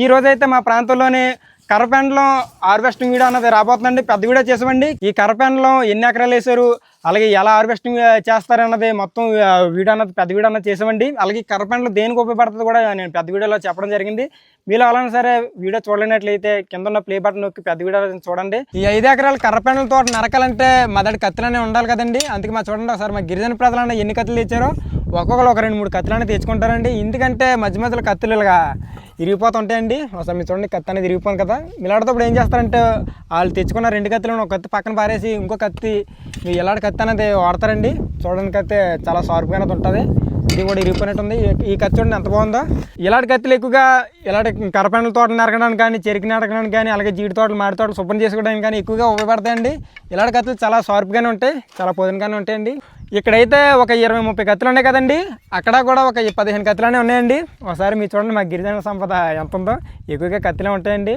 ఈ రోజైతే మా ప్రాంతంలోని కర్రపెండలం హార్వెస్టింగ్ వీడియో అన్నది రాబోతుందండి. పెద్ద వీడియో చేసామండి. ఈ కర్రపెండలం ఎన్ని ఎకరాలు వేసారు, అలాగే ఎలా హార్వెస్టింగ్ చేస్తారన్నది మొత్తం వీడియో అన్నది పెద్ద వీడియో అన్నది చేసామండి. అలాగే కర్రపెండలం దేనికి ఉపయోగపడుతుంది కూడా నేను పెద్ద వీడియోలో చెప్పడం జరిగింది. మీరు అలానే సరే వీడియో చూడలేనట్లయితే కింద ఉన్న ప్లే బటన్ నొక్కి పెద్ద వీడియో చూడండి. ఈ 5 ఎకరాల కర్రపెండల తోట నరకాలంటే మొదటి కత్తులనే ఉండాలి కదండి. అందుకే మా చూడండి ఒకసారి మా గిరిజన ప్రజలన్నా ఎన్ని కత్తులు తెచ్చారో ఒక్కొక్కరు ఒక 2-3 కత్తులనే తెచ్చుకుంటారండి. ఎందుకంటే మధ్య మధ్యలో కత్తులు ఇలాగా ఇరిగిపోతుంటాయండి. ఒకసారి మీరు చూడండి కత్తి అనేది ఇరిగిపోను కదా. ఇలాంటప్పుడు ఏం చేస్తారంటే వాళ్ళు తెచ్చుకున్న 2 కత్తులను ఒక కత్తి పక్కన పారేసి ఇంకో కత్తి మీరు ఇలాంటి కత్తి అనేది వాడతారండి. చూడడానికి అయితే చాలా షార్ప్గా అనేది ఉంటుంది. ఇది కూడా ఇరిగిపోయినట్టు ఉంది. ఈ కత్తి చూడండి ఎంత బాగుందో. ఇలాంటి కత్తులు ఎక్కువగా ఇలాంటి కర్రపెండల తోటలు నరకడానికి కానీ, చెరుకు నరకడానికి కానీ, అలాగే జీడి తోటలు మాడి తోటలు శుభ్రం చేసుకోవడానికి కానీ ఎక్కువగా ఉపయోగపడతాయండి. ఇలాంటి కత్తులు చాలా షార్ప్గానే ఉంటాయి, చాలా పొదునుగానే ఉంటాయండి. ఇక్కడైతే ఒక 20-30 కత్తులు ఉన్నాయి కదండి. అక్కడ కూడా ఒక 15 కత్తులనే ఉన్నాయండి. ఒకసారి మీరు చూడండి మా గిరిజన సంపద ఎంత ఉందో. ఎక్కువగా కత్తులే ఉంటాయండి.